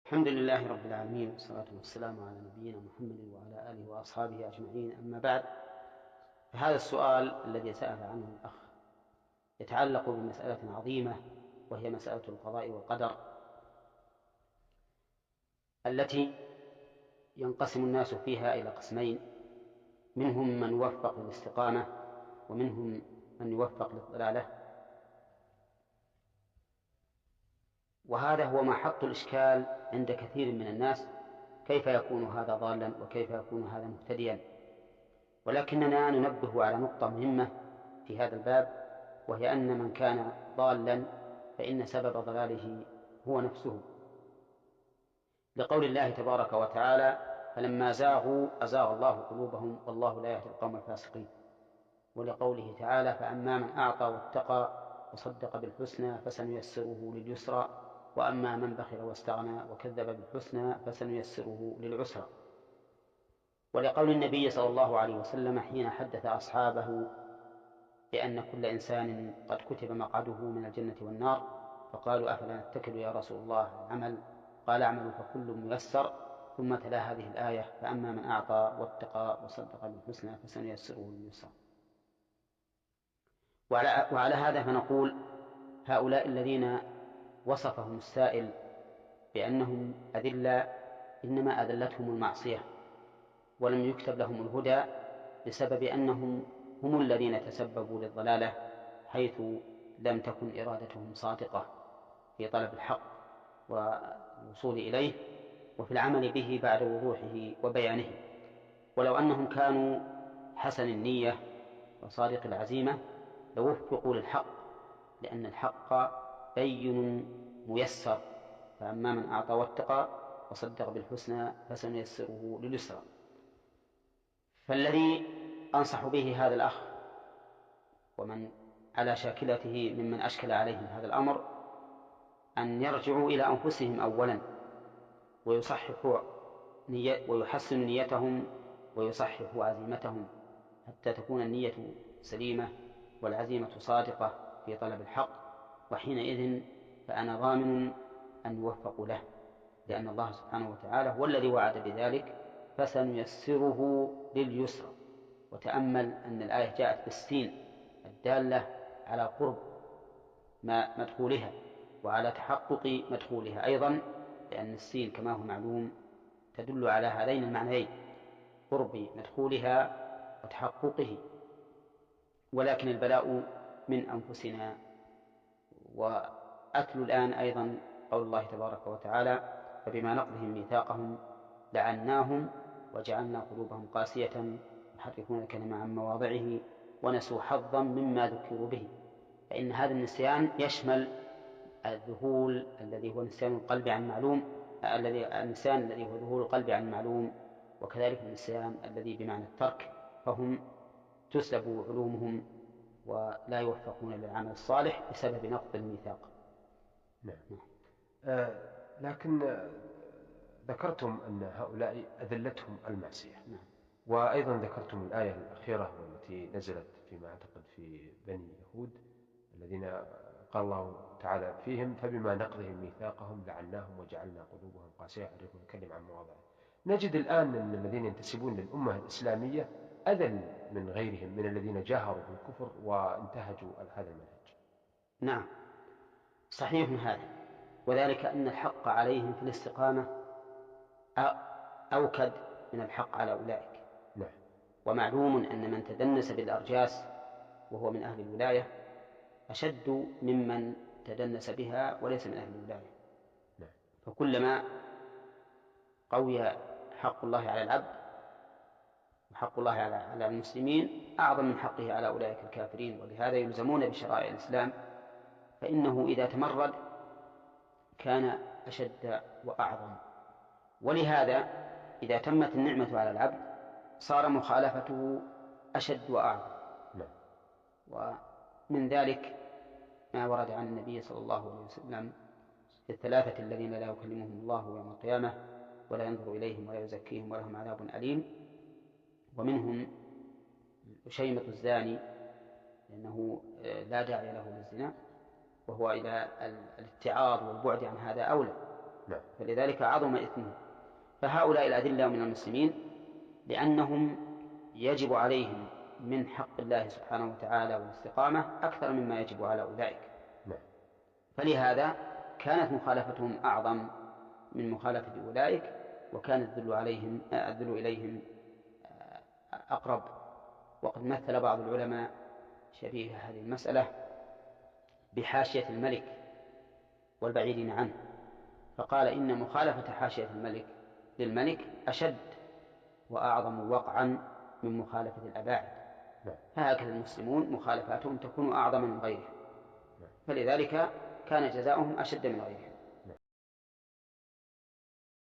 الحمد لله رب العالمين، والصلاة والسلام على نبينا محمد وعلى آله وأصحابه أجمعين. أما بعد، فهذا السؤال الذي سأل عنه الأخ يتعلق بمسألة عظيمة، وهي مسألة القضاء والقدر، التي ينقسم الناس فيها إلى قسمين: منهم من يوفق للاستقامة، ومنهم من يوفق للضلالة. وهذا هو محط الإشكال عند كثير من الناس: كيف يكون هذا ضالا وكيف يكون هذا مهتديا؟ ولكننا ننبه على نقطة مهمة في هذا الباب، وهي أن من كان ضالا فإن سبب ضلاله هو نفسه، لقول الله تبارك وتعالى: فلما زاغوا أزاغ الله قلوبهم والله لا يهدي القوم الفاسقين. ولقوله تعالى: فأما من أعطى واتقى وصدق بالحسنى فسنيسره لليسرى، وأما من بخل واستغنى وكذب بالحسنى فسنيسره للعسرى. ولقول النبي صلى الله عليه وسلم حين حدث أصحابه بأن كل إنسان قد كتب مقعده من الجنة والنار، فقالوا: أفلا نتكل يا رسول الله العمل؟ قال: اعملوا فكل ميسر. ثم تلا هذه الآية: فأما من أعطى واتقى وصدق بالحسنى فسنيسره لليسرى. وعلى هذا فنقول: هؤلاء الذين وصفهم السائل بأنهم أذلاء إنما أذلتهم المعصية، ولم يكتب لهم الهدى بسبب أنهم هم الذين تسببوا للضلالة، حيث لم تكن إرادتهم صادقة في طلب الحق والوصول إليه وفي العمل به بعد وضوحه وبيانه. ولو أنهم كانوا حسن النية وصادق العزيمة لوفقوا للحق، لأن الحق بين ميسر: فأما من أعطى واتقى وصدق بالحسنى فسنيسره لليسرى. فالذي أنصح به هذا الأخ ومن على شاكلته ممن أشكل عليهم هذا الأمر أن يرجعوا إلى أنفسهم أولا، ويحسنوا نيتهم ويصححوا عزيمتهم، حتى تكون النية سليمة والعزيمة صادقة في طلب الحق، وحينئذ فأنا ضامن أن يوفقوا له، لأن الله سبحانه وتعالى هو الذي وعد بذلك: فسنيسره لليسرى. وتأمل أن الآية جاءت بالسين الدالة على قرب مدخولها وعلى تحقق مدخولها أيضا، لأن السين كما هو معلوم تدل على هذين المعنيين: قرب مدخولها وتحققه. ولكن البلاء من أنفسنا. وأتلو الآن أيضا قول الله تبارك وتعالى: فبما نقضهم ميثاقهم لعناهم وجعلنا قلوبهم قاسية يحرفون الكلمة عن مواضعه ونسوا حظا مما ذكروا به. فإن هذا النسيان يشمل الذهول الذي هو نسيان القلب عن معلوم، النسيان الذي هو ذهول القلب عن معلوم، وكذلك النسيان الذي بمعنى الترك، فهم تسلب علومهم ولا يوفقون للعمل الصالح بسبب نقض الميثاق. نعم. لكن ذكرتم أن هؤلاء أذلتهم المعصية. نعم. وأيضا ذكرتم الآية الأخيرة والتي نزلت فيما أعتقد في بني يهود الذين قال الله تعالى فيهم: فبما نقضهم ميثاقهم لعناهم وجعلنا قلوبهم قاسية يحرفون الكلم عن مواضعه. نجد الآن أن الذين ينتسبون للأمة الإسلامية أذل من غيرهم من الذين جاهروا بالكفر وانتهجوا هذا المنهج. نعم، صحيح هذا، وذلك أن الحق عليهم في الاستقامة أوكد من الحق على أولئك. نعم. ومعلوم أن من تدنس بالأرجاس وهو من أهل الولاية أشد ممن تدنس بها وليس من أهل الولاية. نعم. فكلما قوي حق الله على العبد وحق الله على المسلمين أعظم من حقه على أولئك الكافرين، ولهذا يلزمون بشرائع الإسلام، فإنه إذا تمرد كان أشد وأعظم. ولهذا إذا تمت النعمة على العبد صار مخالفته أشد وأعظم. نعم. ومن ذلك ما ورد عن النبي صلى الله عليه وسلم في الثلاثة الذين لا يكلمهم الله يوم القيامة ولا ينظر إليهم ولا يزكيهم ولهم عذاب أليم، ومنهم شيمة الزاني، لأنه لا داعي له للزنا، وهو إلى الاتعاظ والبعد عن هذا أولى. نعم. فلذلك عظم إثمه. فهؤلاء الأذلة من المسلمين لأنهم يجب عليهم من حق الله سبحانه وتعالى والاستقامة أكثر مما يجب على أولئك. نعم. فلهذا كانت مخالفتهم أعظم من مخالفة أولئك، وكان الذل إليهم أقرب. وقد مثل بعض العلماء شبيه هذه المسألة بحاشية الملك والبعيدين عنه، فقال إن مخالفة حاشية الملك للملك أشد وأعظم وقعا من مخالفة الأباعد. فهكذا المسلمون مخالفاتهم تكون أعظم من غيرهم، فلذلك كان جزاؤهم أشد من غيرهم.